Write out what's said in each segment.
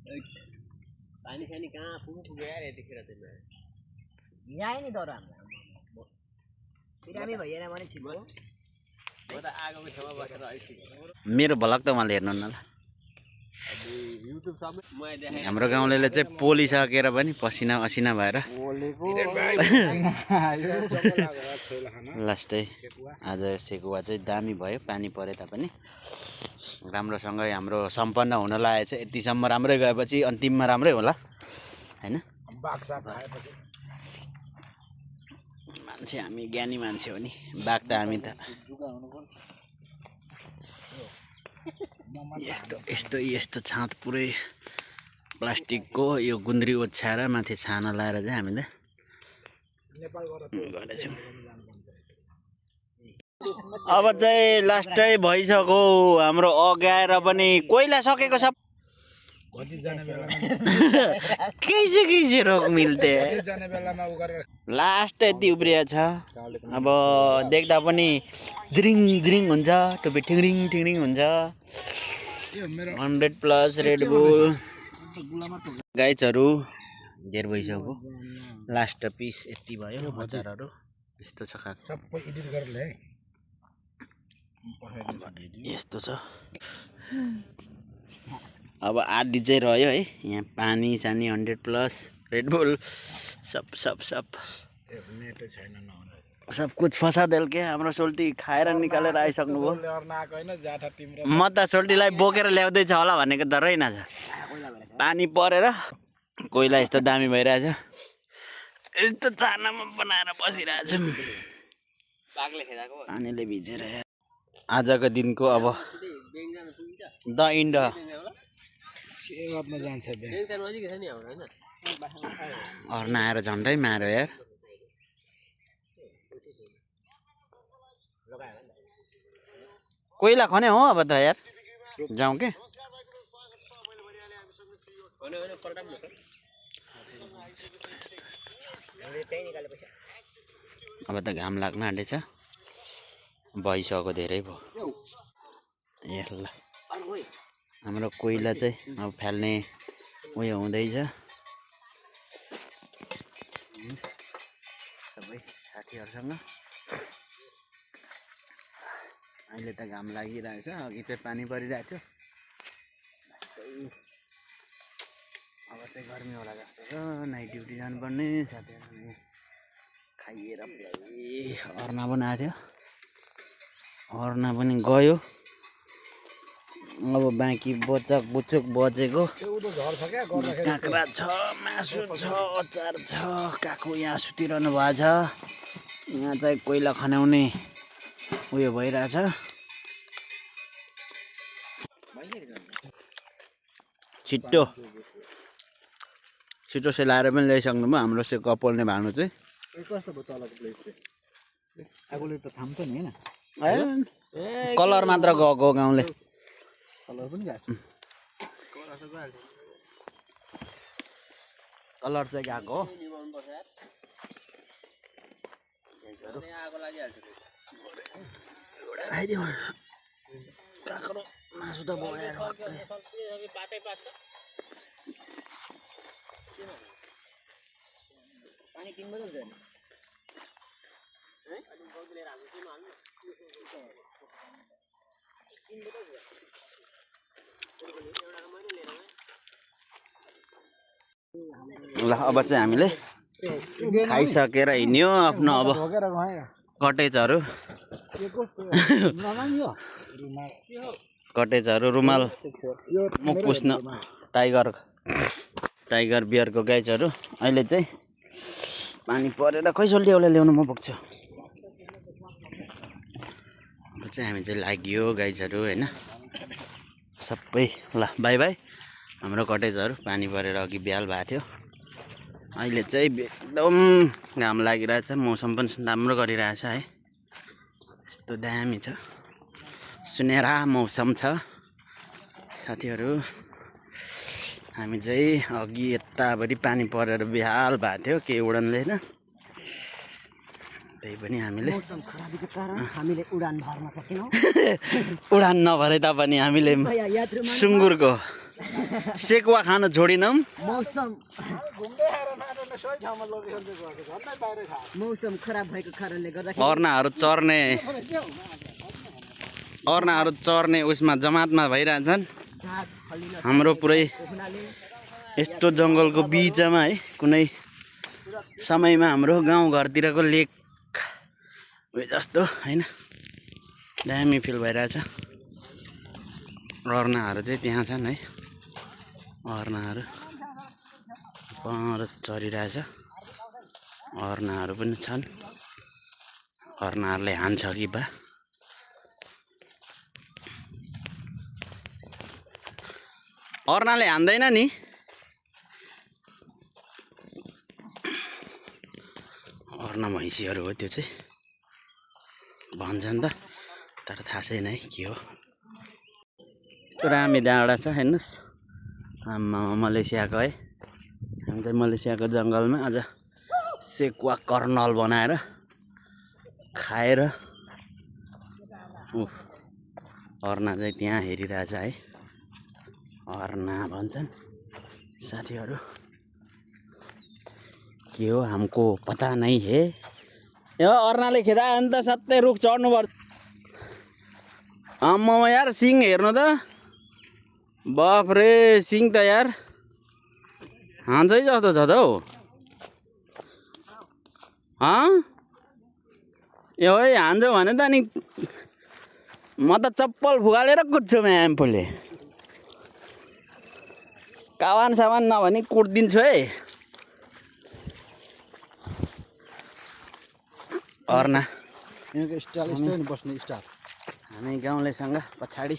पानी खानी कहाँ पुग्यो यार यतिखेर त यहाँ नि तर हाम्रो बिरामी भइएन भने ठिक हो म त आगोको छेउमा बसेर आइसकेँ मेरो भ्लग त उहाँले हेर्नु न ल युट्युब सबै म देखाएँ हाम्रो गाउँलेले चाहिँ पोलिसकेर पनि पसिना असिना भएर लास्टै आज सेकुवा चाहिँ दामी भयो पानी परे तापनि राम्रोसँगै हाम्रो सम्पन्न हुन लागेको छ यतिसम्म राम्रै गएपछि अन्तिममा राम्रै होला हैन मान्छे हामी ज्ञानी मान्छे हो नि बाघ त हामी त यस्तो यस्तो यस्तो छात पुरै प्लास्टिकको यो गुन्द्री ओछ्याएर माथि छाना लाएर चाहिँ हामीले गरेछौँ अब चाहिँ लास्टै भइसक्यो हाम्रो अगाएर पनि कोइला सकेको छ कैसे रोग मिल्थे लास्ट यति उब्रिया छ अब देख्दा पनि ज्रिङ ज्रिङ हुन्छ टुपी ठिङरिङ ठिङरिङ हुन्छ 100+ रेड बुल गाइजहरू धेर भइसक्यो लास्ट पिस यति भयो बजारहरू यस्तो छ यस्तो छ अब आदि चाहिँ रह्यो है यहाँ पानी सानी 100+ रेड बुल सब सब कुछ फसा देल के हाम्रो सोल्टी खाएर निकालेर आइसक्नु भयो म त सोल्टीलाई बोकेर ल्याउँदैछ होला भनेको त रहेन छ पानी परेर कोइला यस्तो दामी भइरहेछ यस्तो चानामा बनाएर बसिरहेछौँ पानीले भिजेर आजको दिनको अब द इन्ड अर्ना आएर झन्डै मार्यो यार कोइला खने हो अब त यार जाउँ के अब त घाम लाग्न आँटेछ भइसक्यो धेरै भयो ल हाम्रो कोइला चाहिँ अब फाल्ने उयो हुँदैछ सबै साथीहरूसँग अहिले त घाम लागिरहेछ अघि चाहिँ पानी परिरहेको थियो अब चाहिँ गर्मी होला जस्तो छ नाइट ड्युटी जानुपर्ने साथीहरू खाइएर अर्ना पनि आएको थियो अर्ना पनि गयो अब बाँकी बचक बुचुक बजेको काँक्रा छ मासु छ अचार छ काकु यहाँ सुतिरहनु भएको छ यहाँ चाहिँ कोइला खन्याउने उयो भइरहेछ छिट्टो छिटो सेलाएर पनि ल्याइसक्नुभयो हाम्रो से कपाल्ने भाँडो चाहिँ कलर मात्र गएको गाउँले कलर चाहिँ गएको हो काँक्रो मासु त भयो पानी 3 बोतल छ ल अब चाहिँ हामीले खाइसकेर हिँड्यो आफ्नो अब कटेजहरू कटेजहरू रुमाल मुख पुस्न टाइगर बियरको गाइजहरू अहिले चाहिँ पानी परेर खै सोल्टी एउटा ल्याउनु म पुग्छु अब चाहिँ हामी चाहिँ लाग्यो गाइजहरू होइन सबै ल बाई बाई हाम्रो कटेजहरू पानी परेर अघि बिहाल भएको थियो अहिले चाहिँ एकदम घाम लागिरहेछ मौसम पनि राम्रो गरिरहेछ है यस्तो दामी छ सुनहरा मौसम छ साथीहरू हामी चाहिँ अघि यताभरि पानी परेर बेहाल भएको थियो केही उडानले होइन त्यही पनि हामीले मौसम खराबीको कारण हामीले उडान भर्न सकेनौँ उडान नभरे तापनि हामीले सुँगुरको सेकुवा खान छोडिनौँ। मौसम मौसम खराब भएको कारणले गर्दाखेरि अर्नाहरू चर्ने उसमा जमातमा भइरहेछन्। जहाज फलिन हाम्रो पुरै हुनाले यस्तो जङ्गलको बिचमा है कुनै समयमा हाम्रो गाउँघरतिरको लेक उयो जस्तो होइन दामी फिल भइरहेछ। अर्नाहरू चाहिँ त्यहाँ छन् है। अर्नाहरू पर चरिरहेछ। अर्नाहरू पनि छन्। अर्नाहरूले हान्छ कि बा अर्नाले हान्दैन नि। अर्ना भैँसीहरू हो त्यो चाहिँ भन्छन् त तर थाहा छैन है के हो। यस्तो रामी डाँडा छ हेर्नुहोस्। आम्मा मलेसियाको है। हामी चाहिँ मलेसियाको जङ्गलमा अझ सेकुवा कर्नल बनाएर खाएर अर्ना चाहिँ त्यहाँ हेरिरहेछ है। अर्ना भन्छन् साथीहरू। के हो हमको पता नहीं है। यो अर्नाले खेदायो भने त सत्तै रुख चढ्नुपर्छ। आम्मामा यार सिङ हेर्नु त बाफ रे सिङ त यार हान्छै जस्तो छ त हौ। यो है हान्छ भने त नि म त चप्पल फुगालेर कुद्छु एम्फूले। कावान सामान नभनी कुट्दिन्छु है। अर्ना हामी गाउँलेसँग पछाडि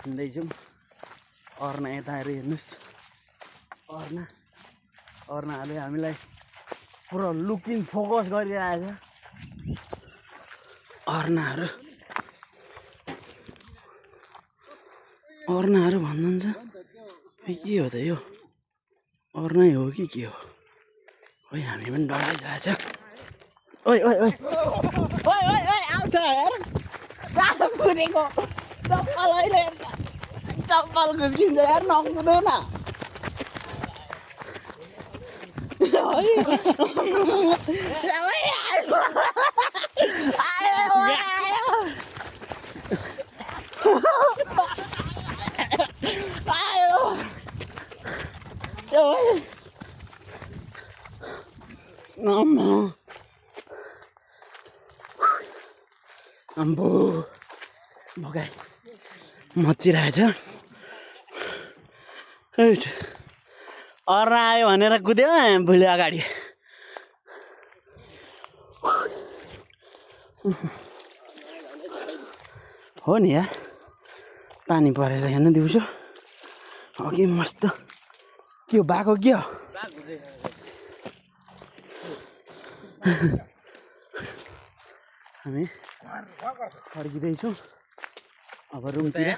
हिँड्दैछौँ। अर्ना यता हेर्नुहोस्। अर्नाहरूले हामीलाई पुरा लुकिङ फोकस गरिरहेछ। अर्नाहरू भन्नुहुन्छ के हो त यो अर्नै हो कि के हो। ओइ हामी पनि डराइरहेछ। ओइ ओइ ओइ ओइ ओइ ओइ आउँछ हेर जाडो कुदेको चप्पल अहिले चप्पल घुस्किन्छ यार नकुदौ न। अम्बो भोगाइ मचिरहेछ। अर्ना आयो भनेर कुद्यो भोलि अगाडि। हो नि यार पानी परेर हेर्नु दिउँसो अघि मस्त के हो बाघ हो के हो। हामी फर्किँदैछौँ अब रुमतिर।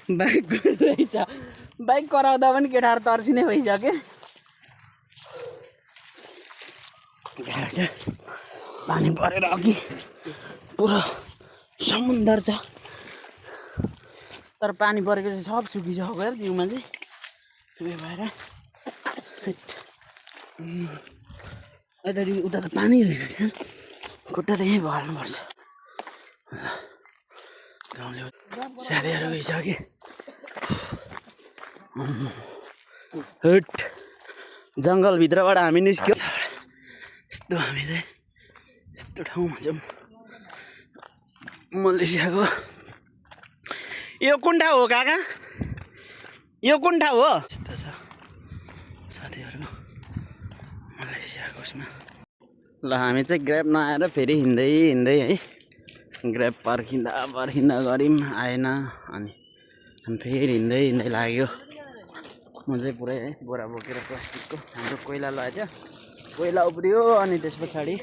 बाइक कुद्दैछ। बाइक कराउँदा पनि केटाहरू तर्सिने भइसक्यो। गाह्रो छ पानी परेर अघि पुरा समुद्र छ तर पानी परेको चाहिँ सब सुकिसक्यो यार जिउमा चाहिँ। उयो भएर यतादेखि उता त पानी रहेछ खुट्टा त यहीँ बहाल्नुपर्छ। गाउँले साथीहरू गइसक्यो। हट जङ्गलभित्रबाट हामी निस्क्यो। यस्तो हामी चाहिँ यस्तो ठाउँमा छौँ मलेसियाको। यो कुन ठाउँ हो काका? यो कुन ठाउँ हो? यस्तो छ साथीहरू मलेसियाको उसमा। ल हामी चाहिँ ग्र्याब नआएर फेरि हिँड्दै हिँड्दै है ग्र्याब पर्खिँदा गऱ्यौँ आएन। अनि फेरि हिँड्दै हिँड्दै लाग्यो। म चाहिँ पुरै है बोरा बोकेर प्लास्टिकको हाम्रो कोइला लगाएको थियो। कोइला उब्रियो अनि त्यस पछाडि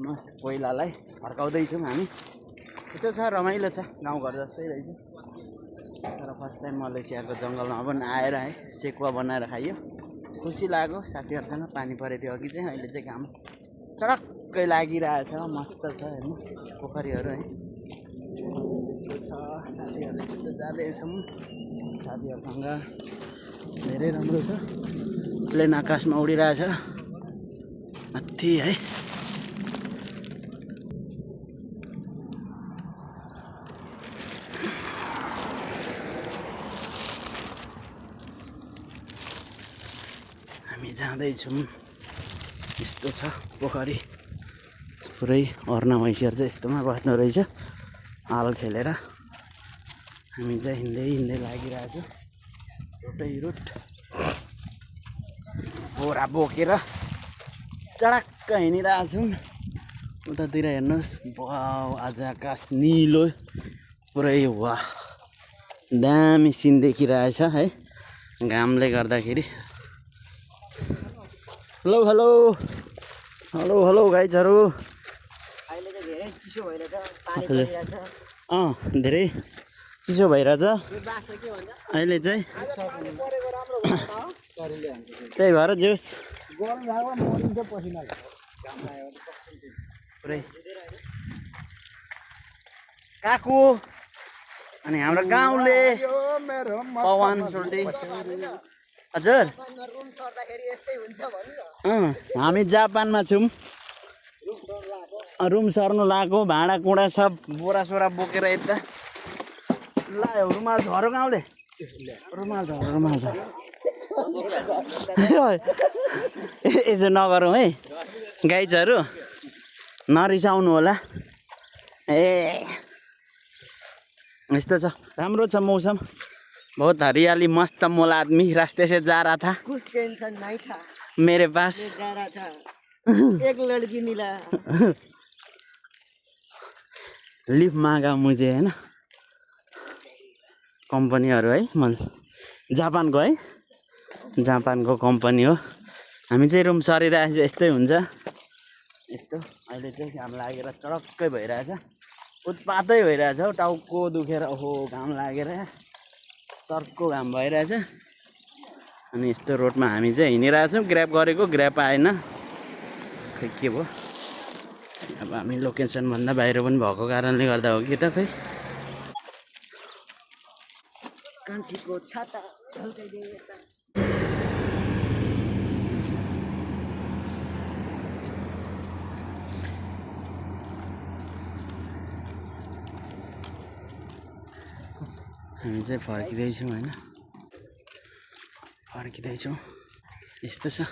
मस्त कोइलालाई फर्काउँदैछौँ हामी। त्यो छ रमाइलो छ गाउँघर जस्तै रहेछ। तर फर्स्ट टाइम मलेसियाको जङ्गलमा पनि आएर है सेकुवा बनाएर खाइयो खुसी लाग्यो। साथीहरूसँग पानी परेको थियो अघि चाहिँ। अहिले चाहिँ घाम चटक्कै लागिरहेछ मस्त छ हेर्नु पोखरीहरू है। त्यस्तो छ साथीहरूसित जाँदैछौँ साथीहरूसँग धेरै राम्रो छ प्लेन आकाशमा उडिरहेछ माथि है हामी जाँदैछौँ यस्तो छ पोखरी पुरै अर्ना मैसिएर चाहिँ यस्तोमा बस्नु रहेछ हाल खेलेर हामी चाहिँ हिँड्दै हिँड्दै लागिरहेको रुटै रुट बोरा बोकेर चडक्क हिँडिरहेछौँ उतातिर हेर्नुहोस् वाउ आज आकाश निलो पुरै वाह दामी सिन देखिरहेछ है घामले गर्दाखेरि हेलो हेलो हेलो हेलो गाइजहरू अहिले चाहिँ धेरै चिसो भइरहेछ पानी परिरहेछ धेरै चिसो भइरहेछ यो बाख्रा के भन्छ अहिले चाहिँ त्यही भएर जोस् पुरै काकु अनि हाम्रो गाउँले पवन सोल्टी हजुर रुम सर्दाखेरि यस्तै हुन्छ भन्नु न हामी जापानमा छौँ रुम सर्नु लाग्यो भाँडाकुँडा सब बोरा सोरा बोकेर यता लायो रुमाल झरो गाउँले रुमाल झर यसो नगरौँ है गाइजहरू नरिसाउनु होला ए यस्तो छ राम्रो छ मौसम बहुत हरियाली मस्त मोला आदमी रास्ते से जा रहा था कुछ टेंशन नहीं था मेरे पास जा रहा था एक लड़की मिला लिफ्ट मागा मुझे हैन कम्पनीहरू है मन जापानको है जापानको कम्पनी हो हामी चाहिँ रुम सरिरहेको यस्तै हुन्छ यस्तो अहिले चाहिँ घाम लागेर चडक्कै भइरहेछ उत्पातै भइरहेछ हौ टाउको दुखेर ओहो घाम लागेर चर्को घाम भइरहेछ अनि यस्तो रोडमा हामी चाहिँ हिँडिरहेछौँ ग्र्याब गरेको ग्र्याब आएन खै के भयो अब हामी लोकेसनभन्दा बाहिर पनि भएको कारणले गर्दा हो कि त खै कान्छीको छाता ढल्काइदिए यता हामी चाहिँ फर्किँदैछौँ होइन फर्किँदैछौँ यस्तो छ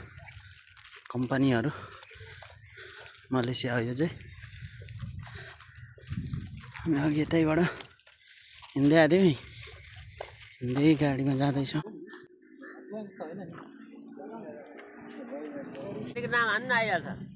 कम्पनीहरू मलेसिया हो यो चाहिँ हामी अघि यतैबाट हिँड्दै आएको थियौँ हिँड्दै गाडीमा जाँदैछौँ नाम हान्न आइहाल्छ